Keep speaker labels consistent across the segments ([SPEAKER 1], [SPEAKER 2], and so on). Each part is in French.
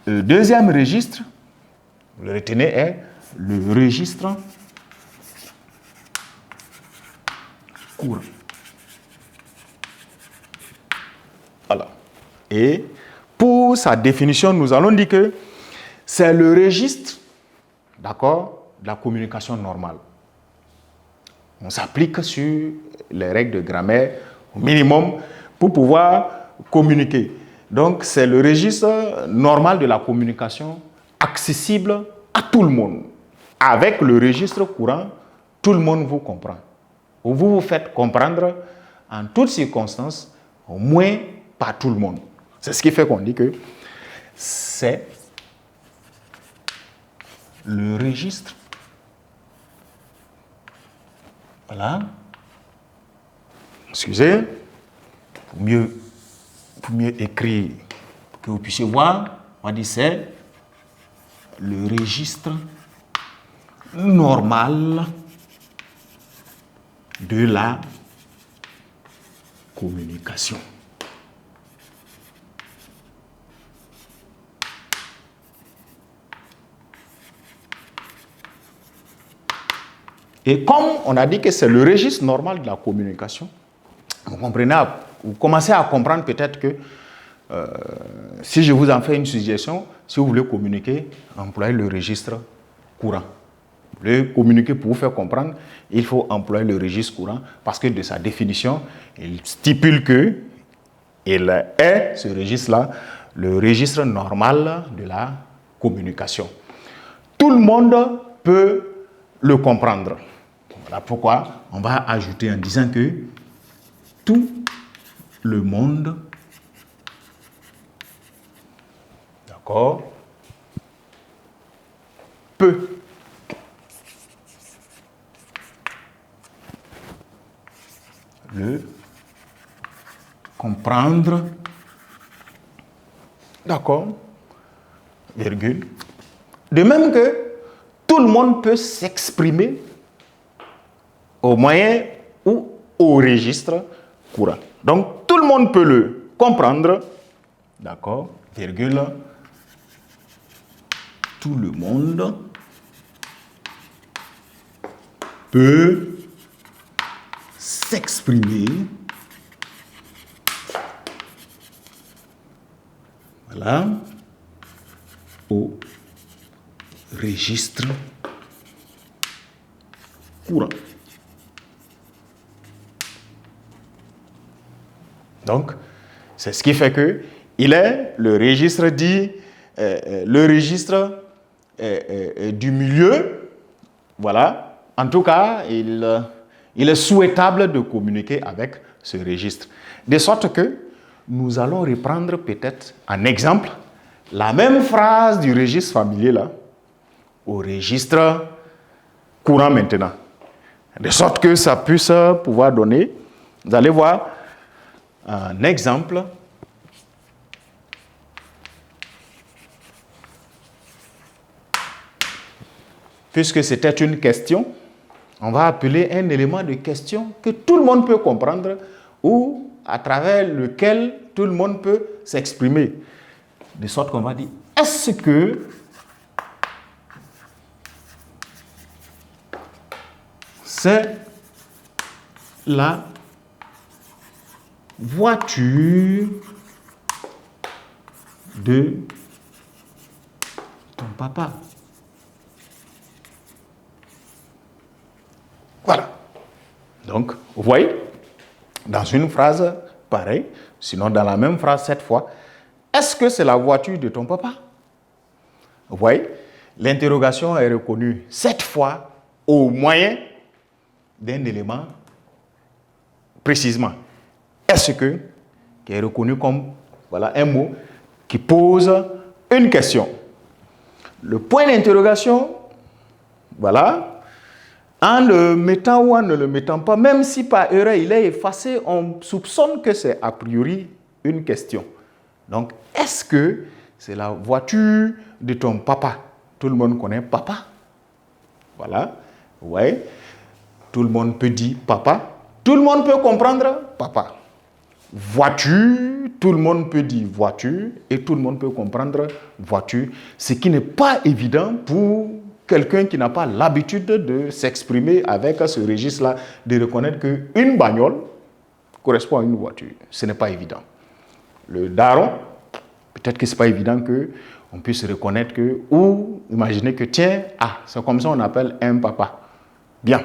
[SPEAKER 1] Le deuxième registre, vous le retenez, est le registre courant. Voilà. Et pour sa définition, nous allons dire que c'est le registre, d'accord, de la communication normale. On s'applique sur les règles de grammaire au minimum pour pouvoir communiquer. Donc, c'est le registre normal de la communication accessible à tout le monde. Avec le registre courant, tout le monde vous comprend. Vous vous faites comprendre en toutes circonstances, au moins par tout le monde. C'est ce qui fait qu'on dit que c'est le registre. Voilà. Excusez, pour mieux écrire, pour que vous puissiez voir, on va dire c'est le registre normal de la communication. Et comme on a dit que c'est le registre normal de la communication, vous commencez à comprendre peut-être que si je vous en fais une suggestion, si vous voulez communiquer, employez le registre courant. Vous voulez communiquer pour vous faire comprendre, il faut employer le registre courant parce que de sa définition, il stipule que il est, ce registre-là, le registre normal de la communication. Tout le monde peut le comprendre. Voilà pourquoi on va ajouter en disant que tout le monde, d'accord, peut le comprendre, d'accord, virgule. De même que tout le monde peut s'exprimer au moyen ou au registre courant. Donc, tout le monde peut le comprendre, d'accord, virgule, tout le monde peut s'exprimer, voilà, au registre courant. Donc, c'est ce qui fait que il est le registre dit, le registre du milieu. Voilà. En tout cas, il est souhaitable de communiquer avec ce registre. De sorte que nous allons reprendre peut-être en exemple la même phrase du registre familier là au registre courant maintenant. De sorte que ça puisse pouvoir donner, vous allez voir, un exemple. Puisque c'était une question, on va appeler un élément de question que tout le monde peut comprendre ou à travers lequel tout le monde peut s'exprimer. De sorte qu'on va dire, est-ce que c'est la voiture de ton papa? Voilà. Donc, vous voyez, dans une phrase pareille, sinon dans la même phrase cette fois, est-ce que c'est la voiture de ton papa? Vous voyez, l'interrogation est reconnue cette fois au moyen d'un élément précisément. Est-ce que, qui est reconnu comme voilà, un mot qui pose une question. Le point d'interrogation, voilà, en le mettant ou en ne le mettant pas, même si par erreur il est effacé, on soupçonne que c'est a priori une question. Donc, est-ce que c'est la voiture de ton papa? Tout le monde connaît papa. Voilà, ouais. Tout le monde peut dire papa. Tout le monde peut comprendre papa. Voiture, tout le monde peut dire voiture et tout le monde peut comprendre voiture, ce qui n'est pas évident pour quelqu'un qui n'a pas l'habitude de s'exprimer avec ce registre-là, de reconnaître qu'une bagnole correspond à une voiture. Ce n'est pas évident. Le daron, peut-être que ce n'est pas évident qu'on puisse reconnaître que, ou imaginer que, tiens, c'est comme ça qu'on appelle un papa. Bien.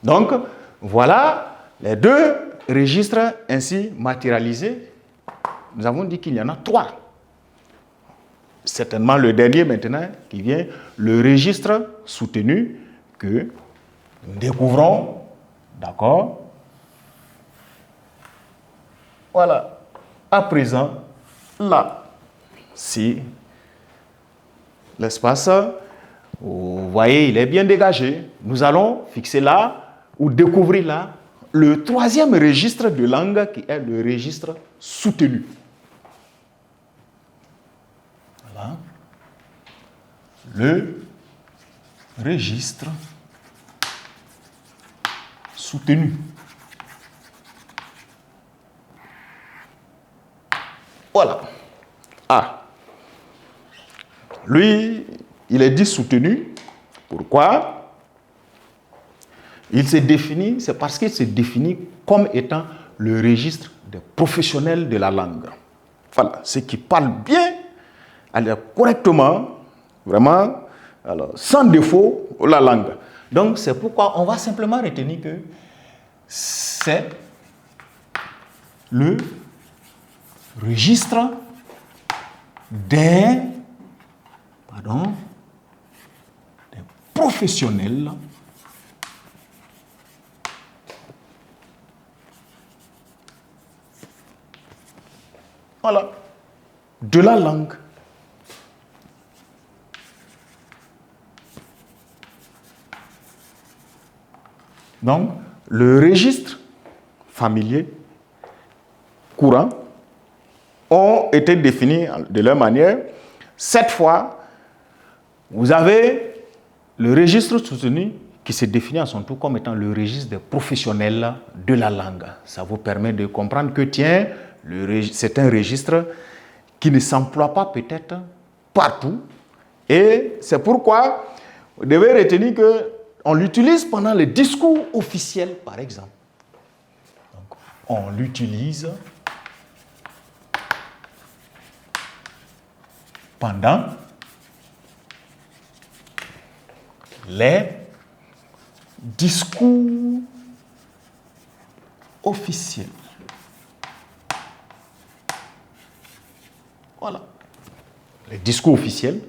[SPEAKER 1] Donc, voilà les deux registres ainsi matérialisés. Nous avons dit qu'il y en a 3. Certainement le dernier maintenant qui vient, le registre soutenu que nous découvrons, d'accord? Voilà. À présent, là, si l'espace, vous voyez, il est bien dégagé. Nous allons fixer là, ou découvrir là, le 3e registre de langue qui est le registre soutenu. Voilà. Le registre soutenu. Voilà. Lui, il est dit soutenu. Pourquoi? Il se définit, c'est parce qu'il se définit comme étant le registre des professionnels de la langue. Voilà, ceux qui parlent bien, correctement, vraiment, alors, sans défaut, la langue. Donc, c'est pourquoi on va simplement retenir que c'est le registre des professionnels de la langue. Donc, le registre familier courant ont été définis de leur manière. Cette fois, vous avez le registre soutenu qui se définit à son tour comme étant le registre des professionnels de la langue. Ça vous permet de comprendre que, tiens, c'est un registre qui ne s'emploie pas peut-être partout. Et c'est pourquoi vous devez retenir qu'on l'utilise pendant les discours officiels, par exemple. Donc, on l'utilise pendant les discours officiels. Voilà. Les discours officiels,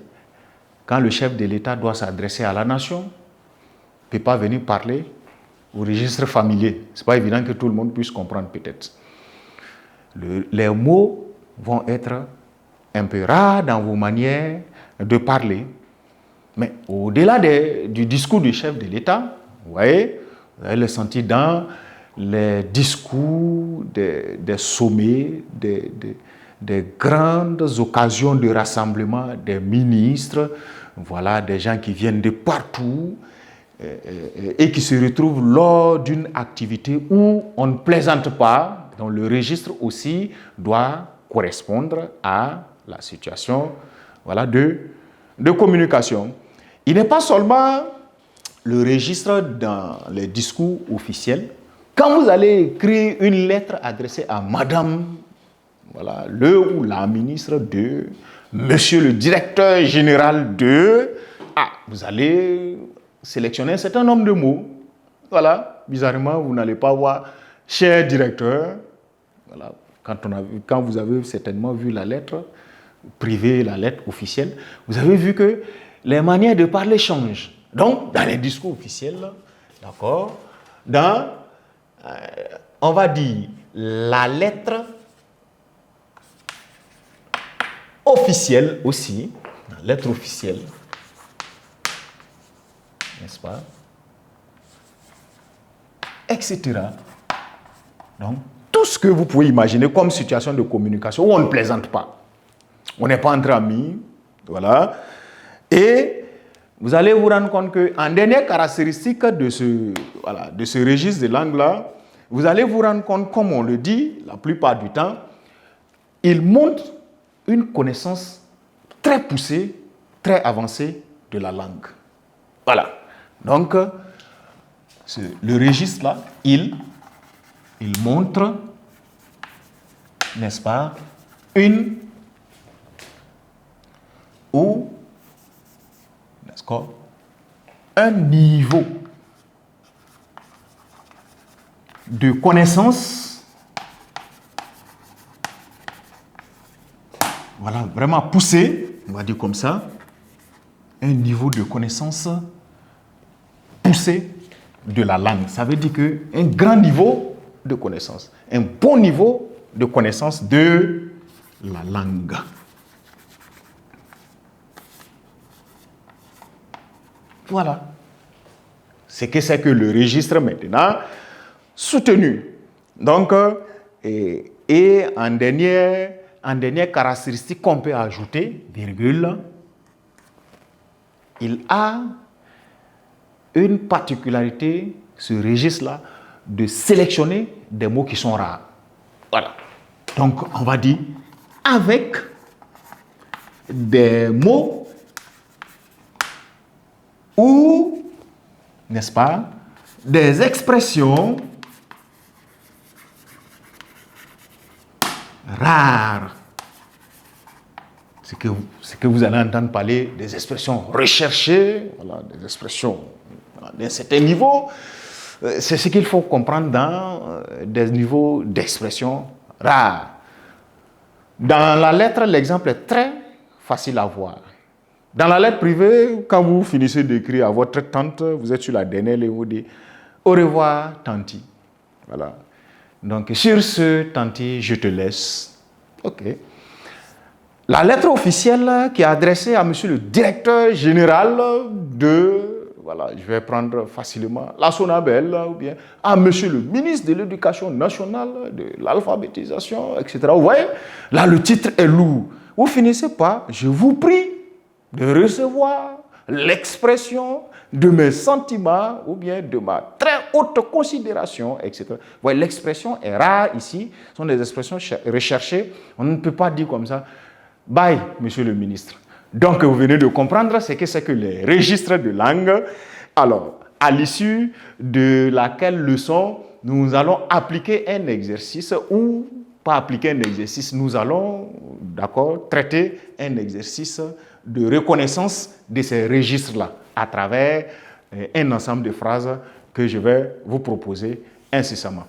[SPEAKER 1] quand le chef de l'État doit s'adresser à la nation, ne peut pas venir parler au registre familier. Ce n'est pas évident que tout le monde puisse comprendre peut-être. Les mots vont être un peu rares dans vos manières de parler. Mais au-delà du discours du chef de l'État, vous voyez, vous allez le sentir dans les discours des sommets, des grandes occasions de rassemblement des ministres, voilà, des gens qui viennent de partout et qui se retrouvent lors d'une activité où on ne plaisante pas. Donc le registre aussi doit correspondre à la situation, voilà, de communication. Il n'est pas seulement le registre dans les discours officiels. Quand vous allez écrire une lettre adressée à Madame, voilà, le ou la ministre de, Monsieur le directeur général de, vous allez sélectionner un certain nombre de mots. Voilà, bizarrement, vous n'allez pas voir cher directeur. Voilà, quand vous avez certainement vu la lettre privée, la lettre officielle, vous avez vu que les manières de parler changent. Donc, dans les discours officiels, d'accord, on va dire la lettre officielle aussi, la lettre officielle, n'est-ce pas, etc. Donc, tout ce que vous pouvez imaginer comme situation de communication où on ne plaisante pas. On n'est pas entre amis, voilà. Et vous allez vous rendre compte qu'en dernière caractéristique de ce registre de langue-là, vous allez vous rendre compte, comme on le dit la plupart du temps, il montre une connaissance très poussée, très avancée de la langue. Voilà. Donc, le registre là, il montre, n'est-ce pas, une ou, n'est-ce pas, un niveau de connaissance, voilà, vraiment poussé, on va dire comme ça, un niveau de connaissance poussé de la langue. Ça veut dire qu'un grand niveau de connaissance, un bon niveau de connaissance de la langue. Voilà. C'est que le registre maintenant soutenu. Donc, et en dernière caractéristique qu'on peut ajouter, virgule, il a une particularité, ce registre-là, de sélectionner des mots qui sont rares. Voilà. Donc, on va dire avec des mots ou, n'est-ce pas, des expressions rares. C'est que vous allez entendre parler des expressions recherchées, voilà, des expressions d'un certain niveau. C'est ce qu'il faut comprendre dans des niveaux d'expression rares. Dans la lettre, l'exemple est très facile à voir. Dans la lettre privée, quand vous finissez d'écrire à votre tante, vous êtes sur la dernière et vous dites « Au revoir, tanti ». Voilà. Donc, sur ce, tanti, je te laisse. OK. La lettre officielle qui est adressée à monsieur le directeur général de, voilà, je vais prendre facilement la Sonabel, ou bien à monsieur le ministre de l'Éducation nationale, de l'alphabétisation, etc. Vous voyez, là, le titre est lourd. Vous finissez par, je vous prie de recevoir l'expression de mes sentiments ou bien de ma très haute considération, etc. Vous voyez, l'expression est rare ici, ce sont des expressions recherchées. On ne peut pas dire comme ça. Bye, monsieur le ministre. Donc, vous venez de comprendre ce que c'est que les registres de langue. Alors, à l'issue de laquelle leçon, nous allons appliquer un exercice ou pas appliquer un exercice, nous allons, d'accord, traiter un exercice de reconnaissance de ces registres-là à travers un ensemble de phrases que je vais vous proposer incessamment.